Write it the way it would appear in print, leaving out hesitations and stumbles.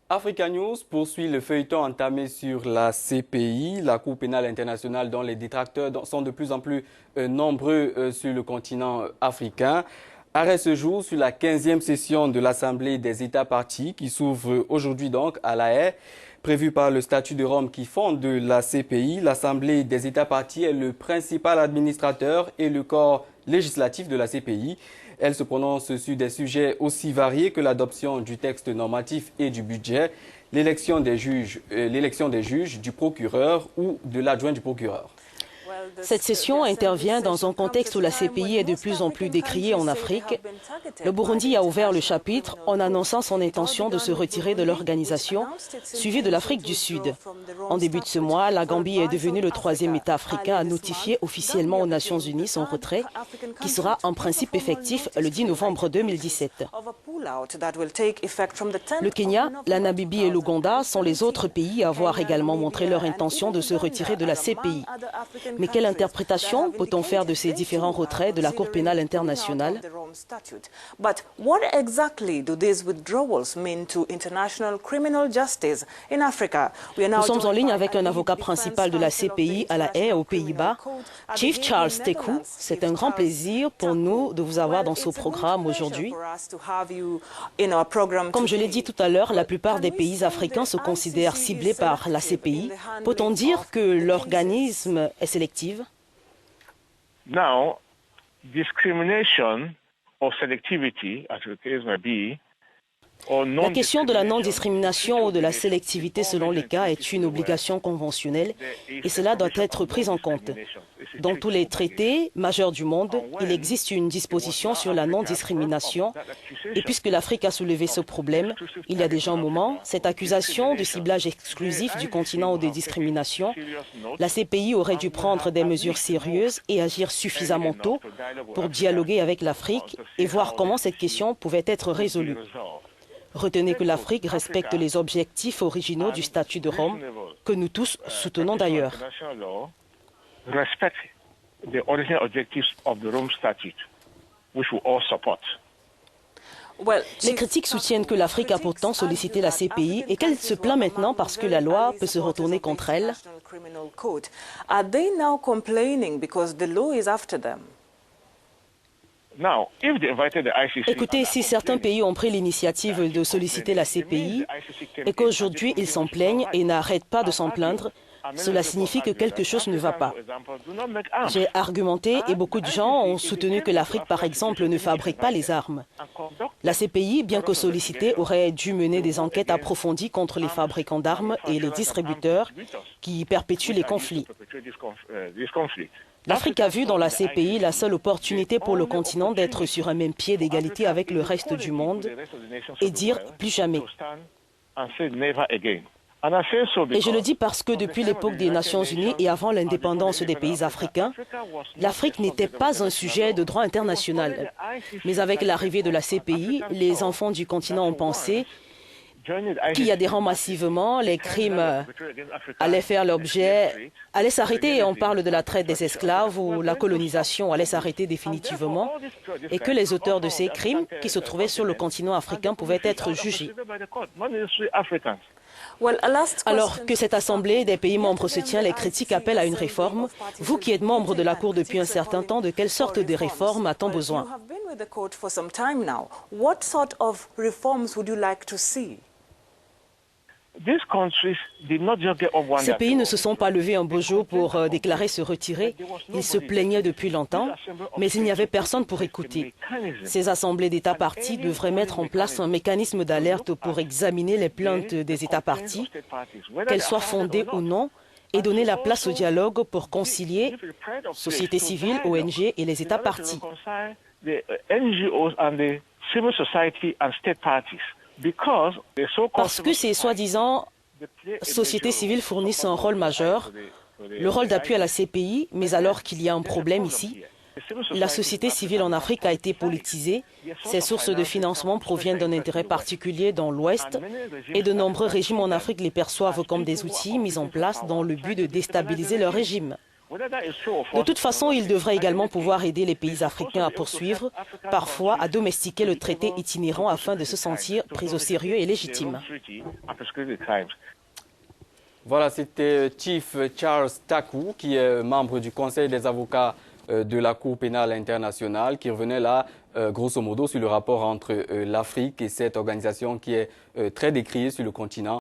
Africa News poursuit le feuilleton entamé sur la CPI, la Cour pénale internationale, dont les détracteurs sont de plus en plus nombreux sur le continent africain. Arrêt ce jour sur la 15e session de l'Assemblée des États parties qui s'ouvre aujourd'hui donc à La Haye. Prévue par le statut de Rome qui fonde la CPI, l'Assemblée des États parties est le principal administrateur et le corps législatif de la CPI. Elle se prononce sur des sujets aussi variés que l'adoption du texte normatif et du budget, l'élection des juges, du procureur ou de l'adjoint du procureur. Cette session intervient dans un contexte où la CPI est de plus en plus décriée en Afrique. Le Burundi a ouvert le chapitre en annonçant son intention de se retirer de l'organisation, suivi de l'Afrique du Sud. En début de ce mois, la Gambie est devenue le troisième État africain à notifier officiellement aux Nations Unies son retrait, qui sera en principe effectif le 10 novembre 2017. Le Kenya, la Namibie et l'Ouganda sont les autres pays à avoir également montré leur intention de se retirer de la CPI. Mais quelle interprétation peut-on faire de ces différents retraits de la Cour pénale internationale? Nous sommes en ligne avec un avocat principal de la CPI à La Haye, aux Pays-Bas, Chief Charles Teku. C'est un grand plaisir pour nous de vous avoir dans ce programme aujourd'hui. Comme je l'ai dit tout à l'heure, la plupart des pays africains se considèrent ciblés par la CPI. Peut-on dire que l'organisme est sélective? Now, discrimination or selectivity, as the case may be, la question de la non-discrimination ou de la sélectivité selon les cas est une obligation conventionnelle et cela doit être pris en compte. Dans tous les traités majeurs du monde, il existe une disposition sur la non-discrimination et puisque l'Afrique a soulevé ce problème, il y a déjà un moment, cette accusation de ciblage exclusif du continent ou de discrimination, la CPI aurait dû prendre des mesures sérieuses et agir suffisamment tôt pour dialoguer avec l'Afrique et voir comment cette question pouvait être résolue. Retenez que l'Afrique respecte les objectifs originaux du statut de Rome, que nous tous soutenons d'ailleurs. Les critiques soutiennent que l'Afrique a pourtant sollicité la CPI et qu'elle se plaint maintenant parce que la loi peut se retourner contre elle. Écoutez, si certains pays ont pris l'initiative de solliciter la CPI et qu'aujourd'hui ils s'en plaignent et n'arrêtent pas de s'en plaindre, cela signifie que quelque chose ne va pas. J'ai argumenté et beaucoup de gens ont soutenu que l'Afrique, par exemple, ne fabrique pas les armes. La CPI, bien que sollicitée, aurait dû mener des enquêtes approfondies contre les fabricants d'armes et les distributeurs qui perpétuent les conflits. L'Afrique a vu dans la CPI la seule opportunité pour le continent d'être sur un même pied d'égalité avec le reste du monde et dire plus jamais. Et je le dis parce que depuis l'époque des Nations Unies et avant l'indépendance des pays africains, l'Afrique n'était pas un sujet de droit international. Mais avec l'arrivée de la CPI, les enfants du continent ont pensé qu'il y adhérant massivement, les crimes allaient faire l'objet, allaient s'arrêter, et on parle de la traite des esclaves ou la colonisation allait s'arrêter définitivement, et que les auteurs de ces crimes qui se trouvaient sur le continent africain pouvaient être jugés. Alors que cette assemblée des pays membres se tient, les critiques appellent à une réforme. Vous qui êtes membre de la Cour depuis un certain temps, de quelle sorte de réforme a-t-on besoin? Ces pays ne se sont pas levés un beau jour pour déclarer se retirer. Ils se plaignaient depuis longtemps, mais il n'y avait personne pour écouter. Ces assemblées d'États parties devraient mettre en place un mécanisme d'alerte pour examiner les plaintes des États parties, qu'elles soient fondées ou non, et donner la place au dialogue pour concilier société civile, ONG et les États parties. Parce que ces soi-disant sociétés civiles fournissent un rôle majeur, le rôle d'appui à la CPI, mais alors qu'il y a un problème ici, la société civile en Afrique a été politisée, ses sources de financement proviennent d'un intérêt particulier dans l'Ouest et de nombreux régimes en Afrique les perçoivent comme des outils mis en place dans le but de déstabiliser leur régime. De toute façon, il devrait également pouvoir aider les pays africains à poursuivre, parfois à domestiquer le traité itinérant afin de se sentir pris au sérieux et légitime. Voilà, c'était Chief Charles Taku, qui est membre du Conseil des avocats de la Cour pénale internationale, qui revenait là, grosso modo, sur le rapport entre l'Afrique et cette organisation qui est très décriée sur le continent.